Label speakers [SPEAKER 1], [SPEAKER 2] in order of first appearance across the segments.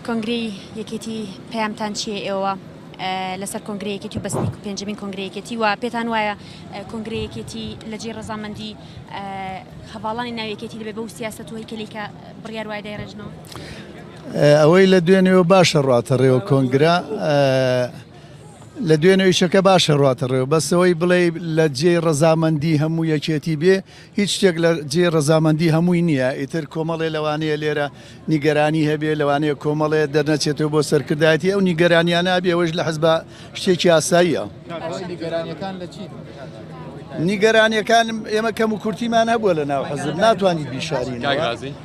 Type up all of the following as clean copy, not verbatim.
[SPEAKER 1] کۆنگری یەکێتی پەیامتان چییە ئێوە لەسەر کۆنگرەیەکێتی و بەستنی پێنجەمین کۆنگرەیەکێتی و پێتان وایە کۆنگرەیەکێتی لەجێ ڕەزامەندی هەواڵانی ناویەکێتی دەبێت بەو سیاسەت و هەیکەلێکە بڕیار وای دەیڕێژنەوە؟
[SPEAKER 2] ئەوەی لە دوێنێەوە باشە ڕاتەڕێەوە کۆنگرا لە دوێنەوەیشەکە باشە ڕاتەڕێەوە بەسەوەی بڵێ لە جێ ڕەزامەندی هەموو یەکێتی بێ هیچ شتێک لە جێ ڕەزامەندی هەمووی نییە ئیتر کۆمەڵێ لەوانەیە لێرە نیگەرانی هەبێ لەوانەیە کۆمەڵێ دەرنەچێتەوە بۆ سەرکردایەتی ئەو نیگەرانیانە بێ ئەوەش لە حەزب شتێکی ئاساییە. نیگەرانیەکان ئێمە کەم و کورتیمان هەبووە لە ناو حەزب ناتوانیت بیشارین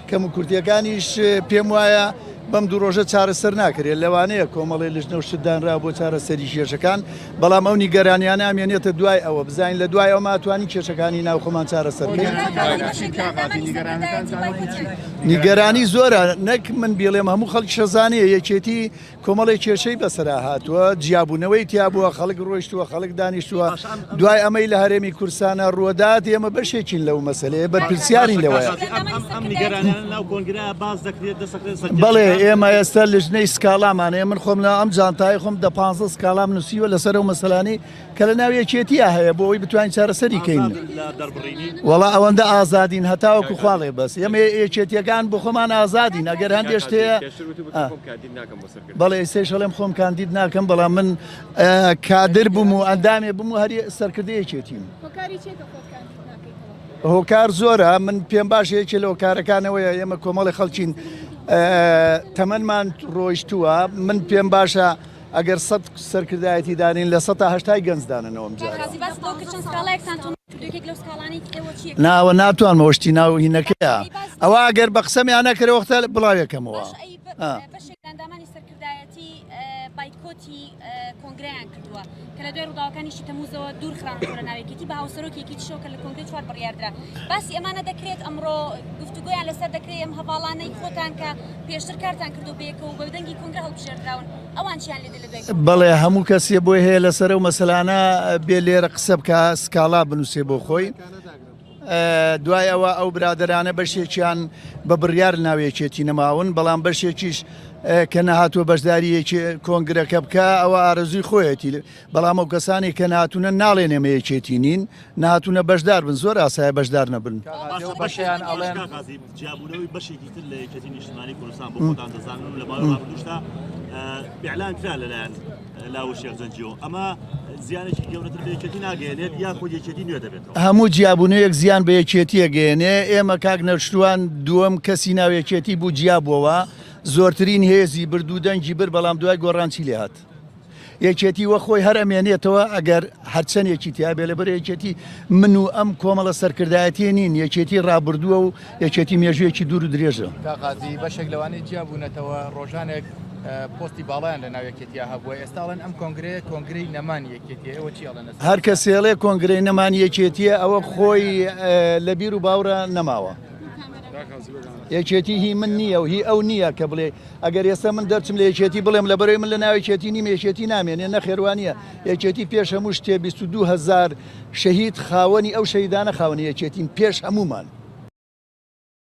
[SPEAKER 2] کەم و کورتیەکانیش پێم وایە بەم دوو ڕۆژە چارەسەر ناکرێت لەوانەیە کۆمەڵی لژنە و شتدانرا بۆ چارەسەری کێشەکان بەڵام ئەو نیگەرانیانە ئەمێنێتە دوای ئەوە بزانین لە دوای ئەو ماتوانین کێشەکانی ناو خۆمان چارەسەر نیگەرانی زۆرە نەک من بێڵێم هەموو خەڵکی شەزانەیە یەکێتی کۆمەڵی کێشەی بەسەرا هاتووە جیابوونەوەی تیابووە خەڵک ڕۆیشتووە خەڵک دانیشتووە دوای ئەمەی لە هەرێمی کورسانە ڕوودات ئێمە بەشێکین لەو مەسەلەیە بەرپرسیارین لەوەیە. بەڵێ ئێمە ئێستا لژنەی سکاڵامانەیە من خۆم لە ئەم جانتای خۆم 15 سکاڵام نووسیوە لەسەر ئەو مەسەلانی کە لە ناو یەکێتیە هەیە بۆ ئەوی بتوانین چارەسەری کەین. وەڵا ئەوەندە ئازادین هەتاوەکو خواڵێ بەس ئێمە یەکێتیەکان بۆ خۆمان ئازادین ئەگەر هەندێک شتەیە بەڵێ سێشەڵێم خۆم کاندید ناکەم بەڵام من کادر بووم و ئەندامێ بووم و هەری سەرکردەی یەکێتیم. هۆکار زۆرە من پێم باشە یەکێ لە هۆکارەکانەوەیە ئێمە کۆمەڵی خەڵکین تەمەنمان ڕۆیشتووە من پێم باشە ئەگەر 100 سەرکردایەتی دانین لە 180 گەنجداننەوە ناوە ناتوانمەوە شتی ناو هینەکەیە ئەوە ئەگەر بە قسەمیان نەکرێوەختە بڵاوێکەمەوە.
[SPEAKER 3] بایکۆتی کۆنگریان کردووە کە لە دوای ڕووداوەکانیشی تەمووزەوە دوورخراونەوە لە ناوێکێتی بە هاوسەرۆکێکی شەو کە لە کۆنگرێ 4 بڕیاردرا باسی ئەمانە دەکرێت ئەمڕۆ گفتوگۆیان لەسەر دەکرێت ئەم هەواڵانەی خۆتان کە پێشتر کارتان کردو بەیەکەوە بە دەنگی کۆنگرە هەڵبژێردراون ئەوان چیان لێدە لە دوای
[SPEAKER 2] بەڵێ هەموو کەسێ بۆی هەیە لەسەر و مەسەلانە بێ لێرە قسە بکە سکاڵا بنووسێ بۆ خۆی دوای ئەوە ئەو برادرانە بەشێکیان بە بڕیار ناوێکێتی نەماون بەڵام بەشێکیش کە نەهاتووە بەشداریەکی کۆنگرەکە بکە ئەوە ئارەزوی خۆیەتی بەڵام ئەو کەسانی کە نهاتوونە ناڵێن ئێمە یەکێتی نین نهاتوونە بەشدار بن زۆر ئاسایە بەشدار نەبن.
[SPEAKER 4] بەشیان ئەڵێن جیابوونەوەی بەشێکی تر لە یەکێتی نیشتیمانی کوردستان بۆ خۆتان دەزانن لە ماوەی ڕابردووشدا ئیعلان کرا لەلایەن لاوە شێخ زەنجیەوە ئەمە زیانێکی گەورەتر بە یەکێتی ناگەێنێت یان خۆ یەکێتی نوێ دەبێتەوە
[SPEAKER 2] هەموو جیابوونەیەک زیان بە یەکێتی ئەگەێنێ ئێمە کاک نەشتوان دووەم کەسی ناو یەکێتی بوو جیابەوە زۆرترین هێزی برد و دەنگی بر بەڵام دوای گۆڕانچی لێ هات یەکێتی وە خۆی هەر ئەمێنێتەوە ئەگەر هەرچەندێکی تیابێ لەبەر یەکێتی من و ئەم کۆمەڵە سەرکردایەتی نین یەکێتی ڕابردووە و یەکێتی مێژوویەکی دوور و درێژە.
[SPEAKER 5] کاغازی بەشێک لەوانەیە جیابوونەتەوە ڕۆژانێک پۆستی باڵیان لە ناو یەکێتیە هەبووە ئێستاڵێن ئەم کۆنگرەی نەمانی یەکێتیە ئەوە چیڵێن
[SPEAKER 2] هەر کەسێڵێ کۆنگرەی نەمانی یەکێتیە ئەوە خۆی لە بیر و باوڕە نەماوە یەکێتی هی من نییە و هی ئەو نییە کە بڵێ ئەگەر ئێستا من دەرچم لە یەکێتی بڵێم لە بەرەوەی من لە ناو یەکێتی نیم یەکێتی نامێنێ نەخێوانیە یەکێتی پێش هەموو شتێ 22,000 شەهید خاوەنی ئەو شەهیدانە خاوەنی یەکێتین پێش هەمومان.